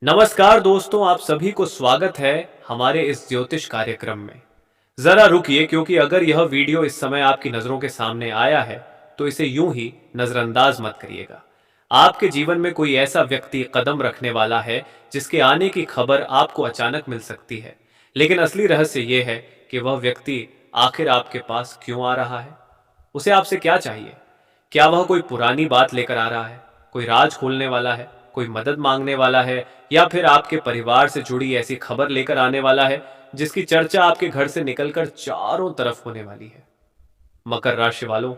नमस्कार दोस्तों, आप सभी को स्वागत है हमारे इस ज्योतिष कार्यक्रम में। जरा रुकिए, क्योंकि अगर यह वीडियो इस समय आपकी नजरों के सामने आया है तो इसे यूं ही नजरअंदाज मत करिएगा। आपके जीवन में कोई ऐसा व्यक्ति कदम रखने वाला है जिसके आने की खबर आपको अचानक मिल सकती है। लेकिन असली रहस्य यह है कि वह व्यक्ति आखिर आपके पास क्यों आ रहा है। उसे आपसे क्या चाहिए? क्या वह कोई पुरानी बात लेकर आ रहा है, कोई राज खोलने वाला है, कोई मदद मांगने वाला है, या फिर आपके परिवार से जुड़ी ऐसी खबर लेकर आने वाला है जिसकी चर्चा आपके घर से निकलकर चारों तरफ होने वाली है? मकर राशि वालों,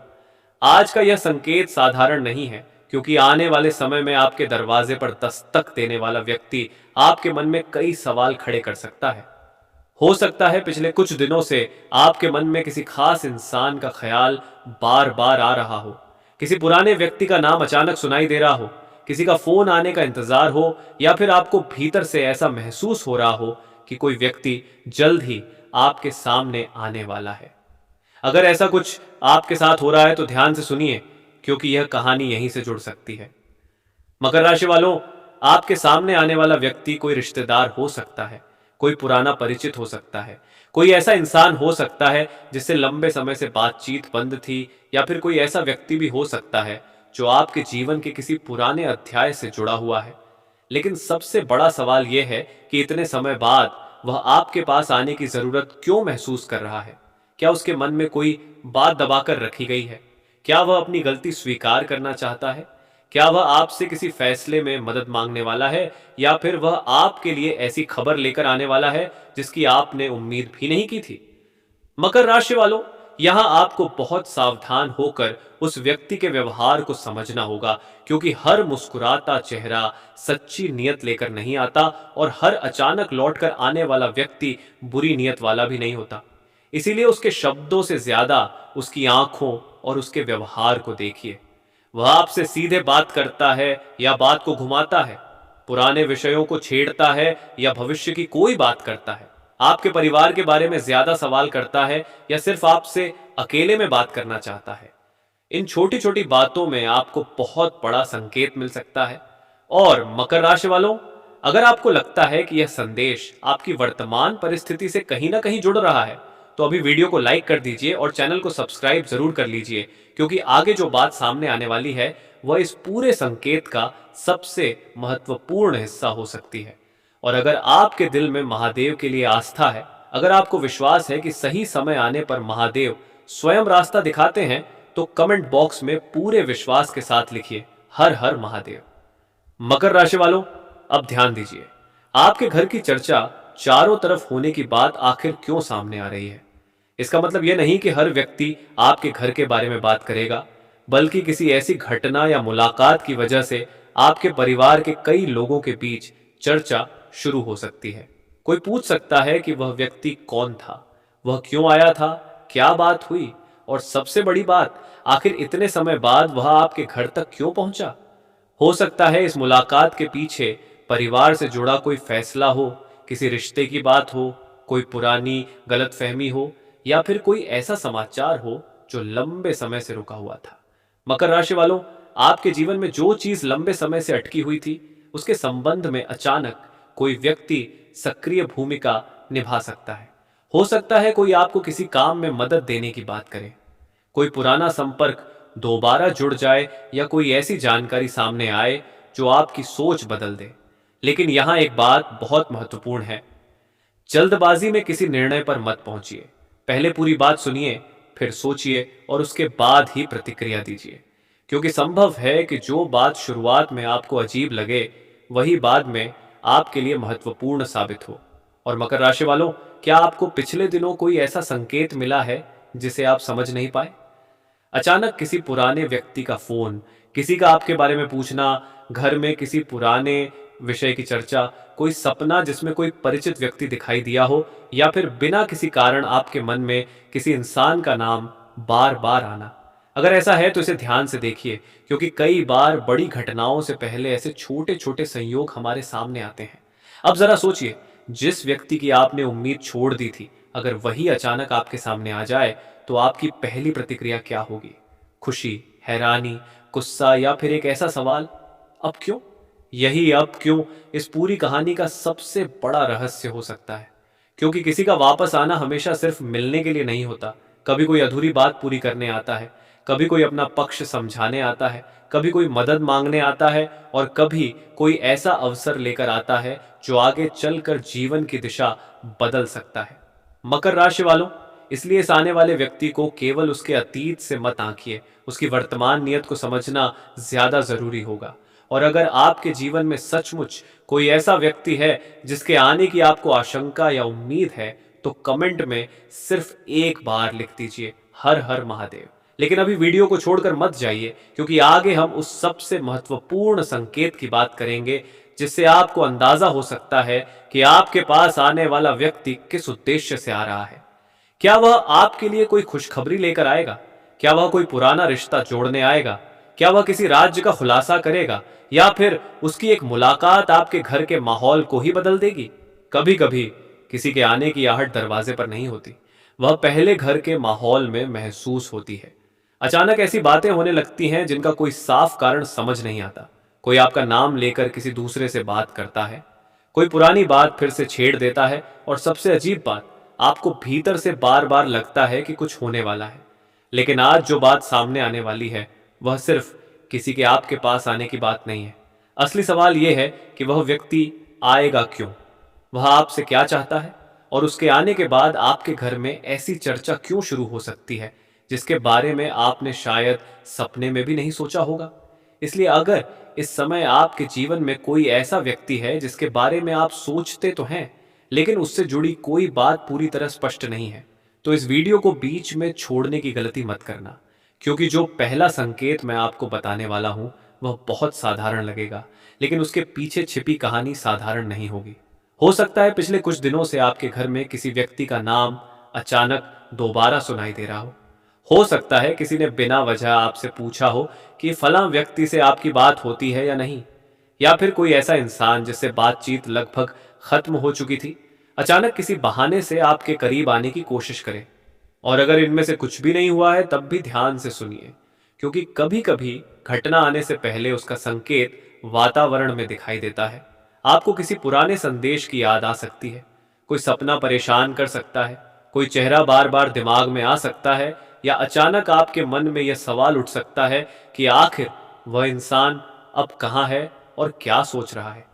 आज का यह संकेत साधारण नहीं है, क्योंकि आने वाले समय में आपके दरवाजे पर दस्तक देने वाला व्यक्ति आपके मन में कई सवाल खड़े कर सकता है। हो सकता है पिछले कुछ दिनों से आपके मन में किसी खास इंसान का ख्याल बार बार आ रहा हो, किसी पुराने व्यक्ति का नाम अचानक सुनाई दे रहा हो, किसी का फोन आने का इंतजार हो, या फिर आपको भीतर से ऐसा महसूस हो रहा हो कि कोई व्यक्ति जल्द ही आपके सामने आने वाला है। अगर ऐसा कुछ आपके साथ हो रहा है तो ध्यान से सुनिए, क्योंकि यह कहानी यहीं से जुड़ सकती है। मकर राशि वालों, आपके सामने आने वाला व्यक्ति कोई रिश्तेदार हो सकता है, कोई पुराना परिचित हो सकता है, कोई ऐसा इंसान हो सकता है जिससे लंबे समय से बातचीत बंद थी, या फिर कोई ऐसा व्यक्ति भी हो सकता है जो आपके जीवन के किसी पुराने अध्याय से जुड़ा हुआ है। लेकिन सबसे बड़ा सवाल यह है कि इतने समय बाद वह आपके पास आने की जरूरत क्यों महसूस कर रहा है? क्या उसके मन में कोई बात दबाकर रखी गई है? क्या वह अपनी गलती स्वीकार करना चाहता है? क्या वह आपसे किसी फैसले में मदद मांगने वाला है, या फिर वह आपके लिए ऐसी खबर लेकर आने वाला है जिसकी आपने उम्मीद भी नहीं की थी? मकर राशि वालों, यहां आपको बहुत सावधान होकर उस व्यक्ति के व्यवहार को समझना होगा, क्योंकि हर मुस्कुराता चेहरा सच्ची नियत लेकर नहीं आता, और हर अचानक लौटकर आने वाला व्यक्ति बुरी नियत वाला भी नहीं होता। इसीलिए उसके शब्दों से ज्यादा उसकी आंखों और उसके व्यवहार को देखिए। वह आपसे सीधे बात करता है या बात को घुमाता है, पुराने विषयों को छेड़ता है या भविष्य की कोई बात करता है, आपके परिवार के बारे में ज्यादा सवाल करता है या सिर्फ आपसे अकेले में बात करना चाहता है। इन छोटी छोटी बातों में आपको बहुत बड़ा संकेत मिल सकता है। और मकर राशि वालों, अगर आपको लगता है कि यह संदेश आपकी वर्तमान परिस्थिति से कहीं ना कहीं जुड़ रहा है, तो अभी वीडियो को लाइक कर दीजिए और चैनल को सब्सक्राइब जरूर कर लीजिए, क्योंकि आगे जो बात सामने आने वाली है वह इस पूरे संकेत का सबसे महत्वपूर्ण हिस्सा हो सकती है। और अगर आपके दिल में महादेव के लिए आस्था है, अगर आपको विश्वास है कि सही समय आने पर महादेव स्वयं रास्ता दिखाते हैं, तो कमेंट बॉक्स में पूरे विश्वास के साथ लिखिए, हर हर महादेव। मकर राशि वालों, अब ध्यान दीजिए, आपके घर की चर्चा चारों तरफ होने की बात आखिर क्यों सामने आ रही है। इसका मतलब यह नहीं कि हर व्यक्ति आपके घर के बारे में बात करेगा, बल्कि किसी ऐसी घटना या मुलाकात की वजह से आपके परिवार के कई लोगों के बीच चर्चा शुरू हो सकती है। कोई पूछ सकता है कि वह व्यक्ति कौन था, वह क्यों आया था, क्या बात हुई, और सबसे बड़ी बात, आखिर इतने समय बाद वह आपके घर तक क्यों पहुंचा। हो सकता है इस मुलाकात के पीछे परिवार से जुड़ा कोई फैसला हो, किसी रिश्ते की बात हो, कोई पुरानी गलतफहमी हो, या फिर कोई ऐसा समाचार हो जो लंबे समय से रुका हुआ था। मकर राशि वालों, आपके जीवन में जो चीज लंबे समय से अटकी हुई थी, उसके संबंध में अचानक कोई व्यक्ति सक्रिय भूमिका निभा सकता है। हो सकता है कोई आपको किसी काम में मदद देने की बात करे, कोई पुराना संपर्क दोबारा जुड़ जाए, या कोई ऐसी जानकारी सामने आए जो आपकी सोच बदल दे। लेकिन यहां एक बात बहुत महत्वपूर्ण है, जल्दबाजी में किसी निर्णय पर मत पहुंचिए। पहले पूरी बात सुनिए, फिर सोचिए और उसके बाद ही प्रतिक्रिया दीजिए, क्योंकि संभव है कि जो बात शुरुआत में आपको अजीब लगे, वही बाद में आपके लिए महत्वपूर्ण साबित हो। और मकर राशि वालों, क्या आपको पिछले दिनों कोई ऐसा संकेत मिला है जिसे आप समझ नहीं पाए? अचानक किसी पुराने व्यक्ति का फोन, किसी का आपके बारे में पूछना, घर में किसी पुराने विषय की चर्चा, कोई सपना जिसमें कोई परिचित व्यक्ति दिखाई दिया हो, या फिर बिना किसी कारण आपके मन में किसी इंसान का नाम बार बार आना। अगर ऐसा है तो इसे ध्यान से देखिए, क्योंकि कई बार बड़ी घटनाओं से पहले ऐसे छोटे छोटे संयोग हमारे सामने आते हैं। अब जरा सोचिए, जिस व्यक्ति की आपने उम्मीद छोड़ दी थी, अगर वही अचानक आपके सामने आ जाए, तो आपकी पहली प्रतिक्रिया क्या होगी? खुशी, हैरानी, गुस्सा, या फिर एक ऐसा सवाल, अब क्यों? यही अब क्यों इस पूरी कहानी का सबसे बड़ा रहस्य हो सकता है, क्योंकि किसी का वापस आना हमेशा सिर्फ मिलने के लिए नहीं होता। कभी कोई अधूरी बात पूरी करने आता है, कभी कोई अपना पक्ष समझाने आता है, कभी कोई मदद मांगने आता है, और कभी कोई ऐसा अवसर लेकर आता है जो आगे चलकर जीवन की दिशा बदल सकता है। मकर राशि वालों, इसलिए इस आने वाले व्यक्ति को केवल उसके अतीत से मत आंकिए, उसकी वर्तमान नियत को समझना ज्यादा जरूरी होगा। और अगर आपके जीवन में सचमुच कोई ऐसा व्यक्ति है जिसके आने की आपको आशंका या उम्मीद है, तो कमेंट में सिर्फ एक बार लिख दीजिए, हर हर महादेव। लेकिन अभी वीडियो को छोड़कर मत जाइए, क्योंकि आगे हम उस सबसे महत्वपूर्ण संकेत की बात करेंगे जिससे आपको अंदाजा हो सकता है कि आपके पास आने वाला व्यक्ति किस उद्देश्य से आ रहा है। क्या वह आपके लिए कोई खुशखबरी लेकर आएगा? क्या वह कोई पुराना रिश्ता जोड़ने आएगा? क्या वह किसी राज्य का खुलासा करेगा, या फिर उसकी एक मुलाकात आपके घर के माहौल को ही बदल देगी? कभी कभी किसी के आने की आहट दरवाजे पर नहीं होती, वह पहले घर के माहौल में महसूस होती है। अचानक ऐसी बातें होने लगती हैं जिनका कोई साफ कारण समझ नहीं आता। कोई आपका नाम लेकर किसी दूसरे से बात करता है, कोई पुरानी बात फिर से छेड़ देता है, और सबसे अजीब बात, आपको भीतर से बार बार लगता है कि कुछ होने वाला है। लेकिन आज जो बात सामने आने वाली है, वह सिर्फ किसी के आपके पास आने की बात नहीं है। असली सवाल यह है कि वह व्यक्ति आएगा क्यों, वह आपसे क्या चाहता है, और उसके आने के बाद आपके घर में ऐसी चर्चा क्यों शुरू हो सकती है जिसके बारे में आपने शायद सपने में भी नहीं सोचा होगा। इसलिए अगर इस समय आपके जीवन में कोई ऐसा व्यक्ति है जिसके बारे में आप सोचते तो हैं, लेकिन उससे जुड़ी कोई बात पूरी तरह स्पष्ट नहीं है, तो इस वीडियो को बीच में छोड़ने की गलती मत करना, क्योंकि जो पहला संकेत मैं आपको बताने वाला हूं वह बहुत साधारण लगेगा, लेकिन उसके पीछे छिपी कहानी साधारण नहीं होगी। हो सकता है पिछले कुछ दिनों से आपके घर में किसी व्यक्ति का नाम अचानक दोबारा सुनाई दे रहा हो सकता है किसी ने बिना वजह आपसे पूछा हो कि फलां व्यक्ति से आपकी बात होती है या नहीं, या फिर कोई ऐसा इंसान जिससे बातचीत लगभग खत्म हो चुकी थी अचानक किसी बहाने से आपके करीब आने की कोशिश करे। और अगर इनमें से कुछ भी नहीं हुआ है तब भी ध्यान से सुनिए, क्योंकि कभी कभी घटना आने से पहले उसका संकेत वातावरण में दिखाई देता है। आपको किसी पुराने संदेश की याद आ सकती है, कोई सपना परेशान कर सकता है, कोई चेहरा बार बार दिमाग में आ सकता है, या अचानक आपके मन में यह सवाल उठ सकता है कि आखिर वह इंसान अब कहाँ है और क्या सोच रहा है।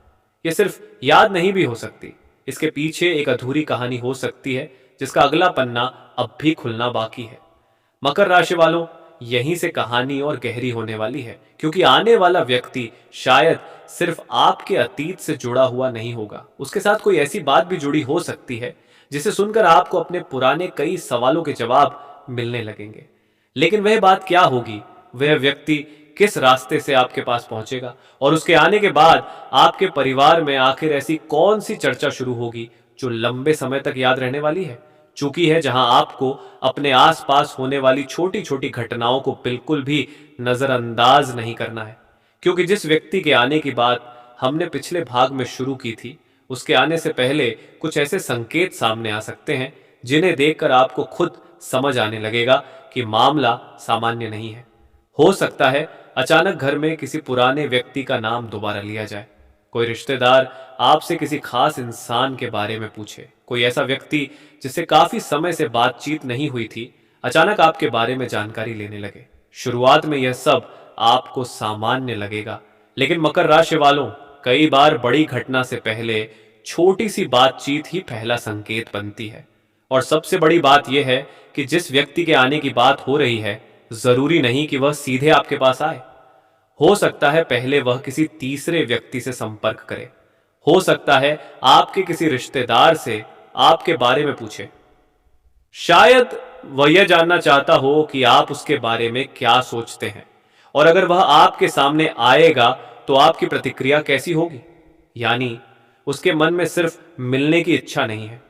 यह सिर्फ याद नहीं भी हो सकती, इसके पीछे एक अधूरी कहानी हो सकती है जिसका अगला पन्ना अब भी खुलना बाकी है। मकर राशि वालों, यहीं से कहानी और गहरी होने वाली है, क्योंकि आने वाला व्यक्ति शायद सिर्फ आपके अतीत से जुड़ा हुआ नहीं होगा, उसके साथ कोई ऐसी बात भी जुड़ी हो सकती है जिसे सुनकर आपको अपने पुराने कई सवालों के जवाब मिलने लगेंगे। लेकिन वह बात क्या होगी, वह व्यक्ति किस रास्ते से आपके पास पहुंचेगा, और उसके आने के बाद आपके परिवार में आखिर ऐसी कौन सी चर्चा शुरू होगी जो लंबे समय तक याद रहने वाली है, चूकी है जहां आपको अपने आसपास होने वाली छोटी छोटी घटनाओं को बिल्कुल भी नजरअंदाज नहीं करना है। क्योंकि जिस व्यक्ति के आने की बात हमने पिछले भाग में शुरू की थी, उसके आने से पहले कुछ ऐसे संकेत सामने आ सकते हैं जिन्हें देखकर आपको खुद समझ आने लगेगा कि मामला सामान्य नहीं है। हो सकता है अचानक घर में किसी पुराने व्यक्ति का नाम दोबारा लिया जाए, कोई रिश्तेदार आपसे किसी खास इंसान के बारे में पूछे, कोई ऐसा व्यक्ति जिससे काफी समय से बातचीत नहीं हुई थी अचानक आपके बारे में जानकारी लेने लगे। शुरुआत में यह सब आपको सामान्य लगेगा, लेकिन मकर राशि वालों, कई बार बड़ी घटना से पहले छोटी सी बातचीत ही पहला संकेत बनती है। और सबसे बड़ी बात यह है कि जिस व्यक्ति के आने की बात हो रही है, जरूरी नहीं कि वह सीधे आपके पास आए। हो सकता है पहले वह किसी तीसरे व्यक्ति से संपर्क करे, हो सकता है आपके किसी रिश्तेदार से आपके बारे में पूछे। शायद वह यह जानना चाहता हो कि आप उसके बारे में क्या सोचते हैं, और अगर वह आपके सामने आएगा तो आपकी प्रतिक्रिया कैसी होगी। यानी उसके मन में सिर्फ मिलने की इच्छा नहीं है,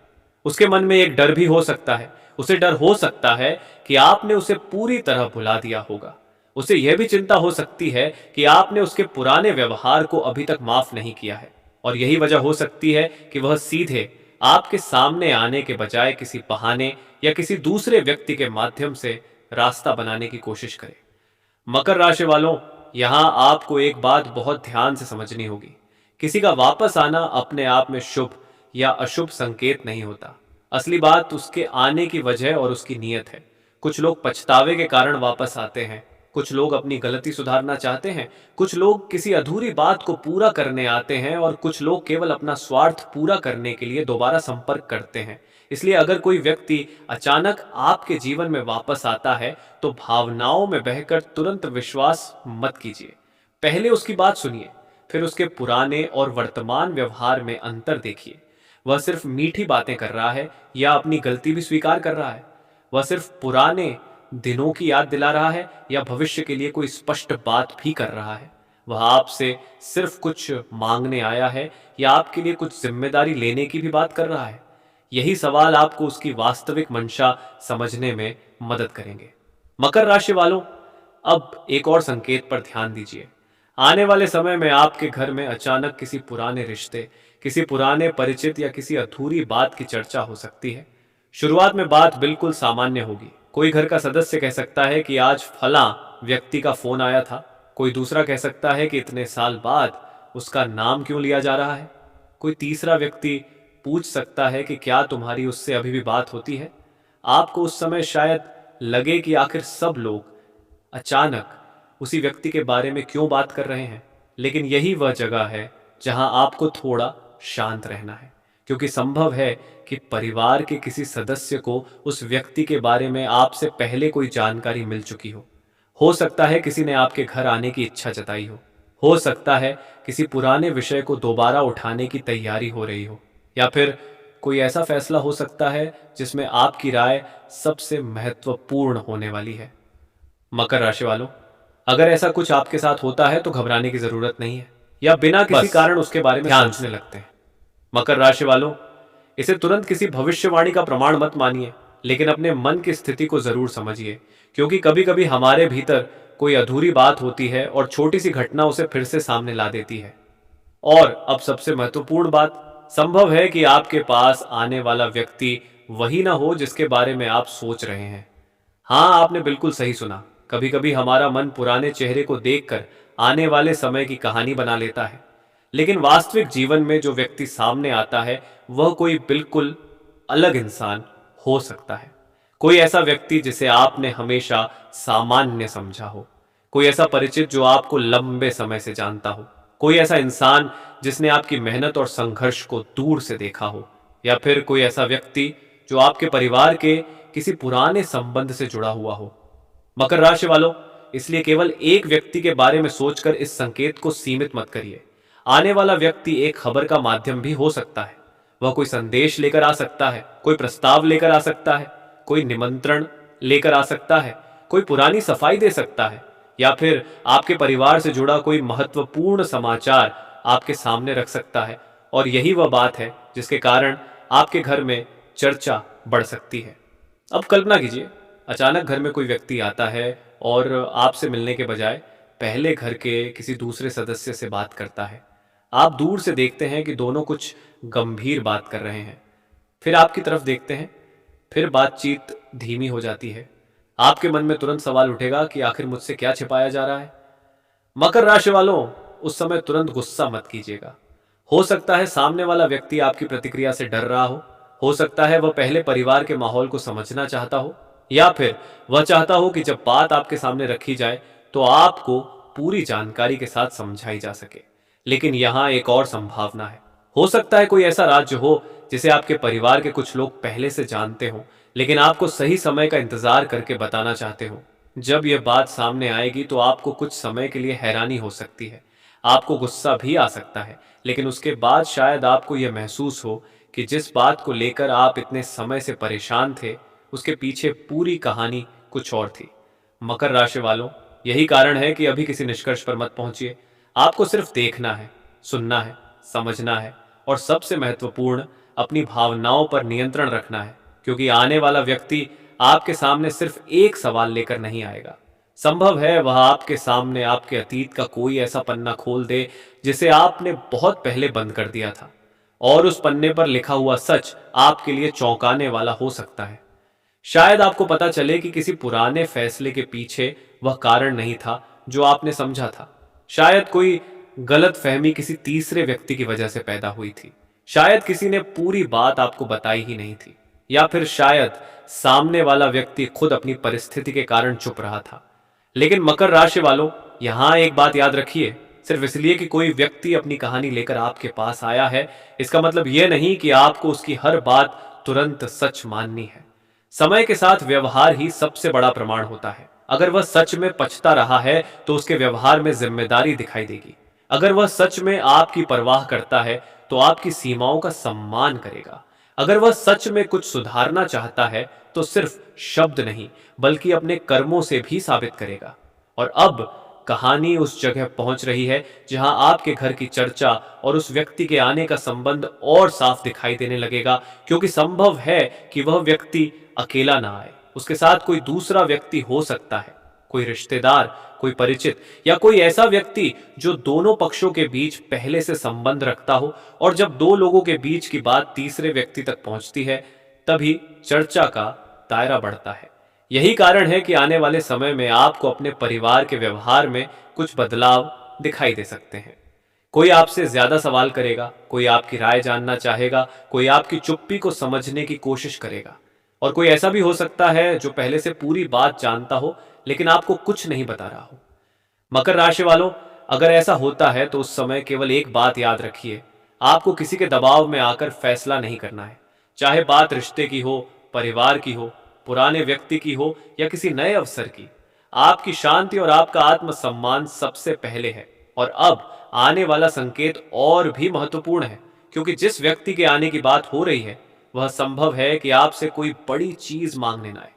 उसके मन में एक डर भी हो सकता है। उसे डर हो सकता है कि आपने उसे पूरी तरह भुला दिया होगा। उसे यह भी चिंता हो सकती है कि आपने उसके पुराने व्यवहार को अभी तक माफ नहीं किया है, और यही वजह हो सकती है कि वह सीधे आपके सामने आने के बजाय किसी बहाने या किसी दूसरे व्यक्ति के माध्यम से रास्ता बनाने की कोशिश करे। मकर राशि वालों, यहाँ आपको एक बात बहुत ध्यान से समझनी होगी। किसी का वापस आना अपने आप में शुभ या अशुभ संकेत नहीं होता। असली बात उसके आने की वजह और उसकी नीयत है। कुछ लोग पछतावे के कारण वापस आते हैं, कुछ लोग अपनी गलती सुधारना चाहते हैं, कुछ लोग किसी अधूरी बात को पूरा करने आते हैं और कुछ लोग केवल अपना स्वार्थ पूरा करने के लिए दोबारा संपर्क करते हैं। इसलिए अगर कोई व्यक्ति अचानक आपके जीवन में वापस आता है तो भावनाओं में बहकर तुरंत विश्वास मत कीजिए। पहले उसकी बात सुनिए, फिर उसके पुराने और वर्तमान व्यवहार में अंतर देखिए। वह सिर्फ मीठी बातें कर रहा है या अपनी गलती भी स्वीकार कर रहा है? वह सिर्फ पुराने दिनों की याद दिला रहा है या भविष्य के लिए कोई स्पष्ट बात भी कर रहा है? वह आपसे सिर्फ कुछ मांगने आया है या आपके लिए कुछ जिम्मेदारी लेने की भी बात कर रहा है? यही सवाल आपको उसकी वास्तविक मंशा समझने में मदद करेंगे। मकर राशि वालों, अब एक और संकेत पर ध्यान दीजिए। आने वाले समय में आपके घर में अचानक किसी पुराने रिश्ते, किसी पुराने परिचित या किसी अधूरी बात की चर्चा हो सकती है। शुरुआत में बात बिल्कुल सामान्य होगी। कोई घर का सदस्य कह सकता है कि आज फलां व्यक्ति का फोन आया था। कोई दूसरा कह सकता है कि इतने साल बाद उसका नाम क्यों लिया जा रहा है। कोई तीसरा व्यक्ति पूछ सकता है कि क्या तुम्हारी उससे अभी भी बात होती है। आपको उस समय शायद लगे कि आखिर सब लोग अचानक उसी व्यक्ति के बारे में क्यों बात कर रहे हैं, लेकिन यही वह जगह है जहां आपको थोड़ा शांत रहना है, क्योंकि संभव है कि परिवार के किसी सदस्य को उस व्यक्ति के बारे में आपसे पहले कोई जानकारी मिल चुकी हो सकता है किसी ने आपके घर आने की इच्छा जताई हो सकता है किसी पुराने विषय को दोबारा उठाने की तैयारी हो रही हो, या फिर कोई ऐसा फैसला हो सकता है जिसमें आपकी राय सबसे महत्वपूर्ण होने वाली है। मकर राशि वालों, अगर ऐसा कुछ आपके साथ होता है तो घबराने की जरूरत नहीं है या बिना किसी कारण उसके बारे में सोचने लगते हैं। मकर राशि वालों, इसे तुरंत किसी भविष्यवाणी का प्रमाण मत मानिए, लेकिन अपने मन की स्थिति को जरूर समझिए, क्योंकि कभी कभी हमारे भीतर कोई अधूरी बात होती है और छोटी सी घटना उसे फिर से सामने ला देती है। और अब सबसे महत्वपूर्ण बात, संभव है कि आपके पास आने वाला व्यक्ति वही ना हो जिसके बारे में आप सोच रहे हैं। हाँ, आपने बिल्कुल सही सुना। कभी कभी हमारा मन पुराने चेहरे को देखकर आने वाले समय की कहानी बना लेता है, लेकिन वास्तविक जीवन में जो व्यक्ति सामने आता है वह कोई बिल्कुल अलग इंसान हो सकता है। कोई ऐसा व्यक्ति जिसे आपने हमेशा सामान्य समझा हो, कोई ऐसा परिचित जो आपको लंबे समय से जानता हो, कोई ऐसा इंसान जिसने आपकी मेहनत और संघर्ष को दूर से देखा हो, या फिर कोई ऐसा व्यक्ति जो आपके परिवार के किसी पुराने संबंध से जुड़ा हुआ हो। मकर राशि वालों, इसलिए केवल एक व्यक्ति के बारे में सोचकर इस संकेत को सीमित मत करिए। आने वाला व्यक्ति एक खबर का माध्यम भी हो सकता है। वह कोई संदेश लेकर आ सकता है, कोई प्रस्ताव लेकर आ सकता है, कोई निमंत्रण लेकर आ सकता है, कोई पुरानी सफाई दे सकता है, या फिर आपके परिवार से जुड़ा कोई महत्वपूर्ण समाचार आपके सामने रख सकता है। और यही वह बात है जिसके कारण आपके घर में चर्चा बढ़ सकती है। अब कल्पना कीजिए, अचानक घर में कोई व्यक्ति आता है और आपसे मिलने के बजाय पहले घर के किसी दूसरे सदस्य से बात करता है। आप दूर से देखते हैं कि दोनों कुछ गंभीर बात कर रहे हैं। फिर आपकी तरफ देखते हैं, फिर बातचीत धीमी हो जाती है। आपके मन में तुरंत सवाल उठेगा कि आखिर मुझसे क्या छिपाया जा रहा है। मकर राशि वालों, उस समय तुरंत गुस्सा मत कीजिएगा। हो सकता है सामने वाला व्यक्ति आपकी प्रतिक्रिया से डर रहा हो सकता है वह पहले परिवार के माहौल को समझना चाहता हो, या फिर वह चाहता हो कि जब बात आपके सामने रखी जाए तो आपको पूरी जानकारी के साथ समझाई जा सके। लेकिन यहाँ एक और संभावना है। हो सकता है कोई ऐसा राज्य हो जिसे आपके परिवार के कुछ लोग पहले से जानते हो, लेकिन आपको सही समय का इंतजार करके बताना चाहते हो। जब यह बात सामने आएगी तो आपको कुछ समय के लिए हैरानी हो सकती है, आपको गुस्सा भी आ सकता है, लेकिन उसके बाद शायद आपको यह महसूस हो कि जिस बात को लेकर आप इतने समय से परेशान थे उसके पीछे पूरी कहानी कुछ और थी। मकर राशि वालों, यही कारण है कि अभी किसी निष्कर्ष पर मत पहुंचिए। आपको सिर्फ देखना है, सुनना है, समझना है और सबसे महत्वपूर्ण अपनी भावनाओं पर नियंत्रण रखना है, क्योंकि आने वाला व्यक्ति आपके सामने सिर्फ एक सवाल लेकर नहीं आएगा। संभव है वह आपके सामने आपके अतीत का कोई ऐसा पन्ना खोल दे जिसे आपने बहुत पहले बंद कर दिया था, और उस पन्ने पर लिखा हुआ सच आपके लिए चौंकाने वाला हो सकता है। शायद आपको पता चले कि किसी पुराने फैसले के पीछे वह कारण नहीं था जो आपने समझा था। शायद कोई गलत फहमी किसी तीसरे व्यक्ति की वजह से पैदा हुई थी। शायद किसी ने पूरी बात आपको बताई ही नहीं थी, या फिर शायद सामने वाला व्यक्ति खुद अपनी परिस्थिति के कारण चुप रहा था। लेकिन मकर राशि वालों, यहां एक बात याद रखिए, सिर्फ इसलिए कि कोई व्यक्ति अपनी कहानी लेकर आपके पास आया है, इसका मतलब यह नहीं कि आपको उसकी हर बात तुरंत सच माननी है। समय के साथ व्यवहार ही सबसे बड़ा प्रमाण होता है। अगर वह सच में पछता रहा है तो उसके व्यवहार में जिम्मेदारी दिखाई देगी। अगर वह सच में आपकी परवाह करता है तो आपकी सीमाओं का सम्मान करेगा। अगर वह सच में कुछ सुधारना चाहता है तो सिर्फ शब्द नहीं बल्कि अपने कर्मों से भी साबित करेगा। और अब कहानी उस जगह पहुंच रही है जहां आपके घर की चर्चा और उस व्यक्ति के आने का संबंध और साफ दिखाई देने लगेगा, क्योंकि संभव है कि वह व्यक्ति अकेला ना आए, उसके साथ कोई दूसरा व्यक्ति हो सकता है, कोई रिश्तेदार, कोई परिचित, या कोई ऐसा व्यक्ति जो दोनों पक्षों के बीच पहले से संबंध रखता हो। और जब दो लोगों के बीच की बात तीसरे व्यक्ति तक पहुंचती है, तभी चर्चा का दायरा बढ़ता है। यही कारण है कि आने वाले समय में आपको अपने परिवार के व्यवहार में कुछ बदलाव दिखाई दे सकते हैं। कोई आपसे ज्यादा सवाल करेगा, कोई आपकी राय जानना चाहेगा, कोई आपकी चुप्पी को समझने की कोशिश करेगा, और कोई ऐसा भी हो सकता है जो पहले से पूरी बात जानता हो लेकिन आपको कुछ नहीं बता रहा हो। मकर राशि वालों, अगर ऐसा होता है तो उस समय केवल एक बात याद रखिए, आपको किसी के दबाव में आकर फैसला नहीं करना है। चाहे बात रिश्ते की हो, परिवार की हो, पुराने व्यक्ति की हो या किसी नए अवसर की, आपकी शांति और आपका आत्मसम्मान सबसे पहले है। और अब आने वाला संकेत और भी महत्वपूर्ण है, क्योंकि जिस व्यक्ति के आने की बात हो रही है वह संभव है कि आपसे कोई बड़ी चीज मांगने ना आए।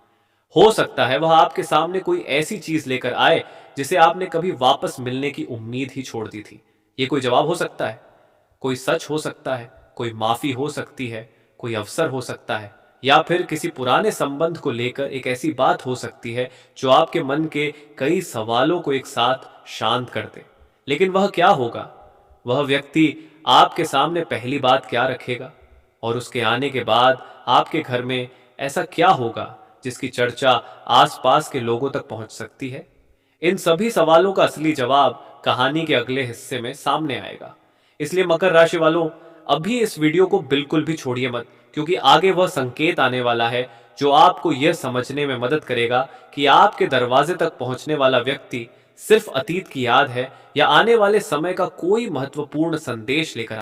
हो सकता है वह आपके सामने कोई ऐसी चीज लेकर आए जिसे आपने कभी वापस मिलने की उम्मीद ही छोड़ दी थी। ये कोई जवाब हो सकता है, कोई सच हो सकता है, कोई माफी हो सकती है, कोई अवसर हो सकता है, या फिर किसी पुराने संबंध को लेकर एक ऐसी बात हो सकती है जो आपके मन के कई सवालों को एक साथ शांत कर दे। लेकिन वह क्या होगा? वह व्यक्ति आपके सामने पहली बात क्या रखेगा, और उसके आने के बाद आपके घर में ऐसा क्या होगा जिसकी चर्चा आसपास के लोगों तक पहुंच सकती है? इन सभी सवालों का असली जवाब कहानी के अगले हिस्से में सामने आएगा। इसलिए मकर राशि वालों, अभी इस वीडियो को बिल्कुल भी छोड़िए मत, क्योंकि आगे वह संकेत आने वाला है जो आपको यह समझने में मदद करेगा कि आपके दरवाजे तक पहुंचने वाला व्यक्ति सिर्फ अतीत की याद है या आने वाले समय का कोई महत्वपूर्ण संदेश लेकर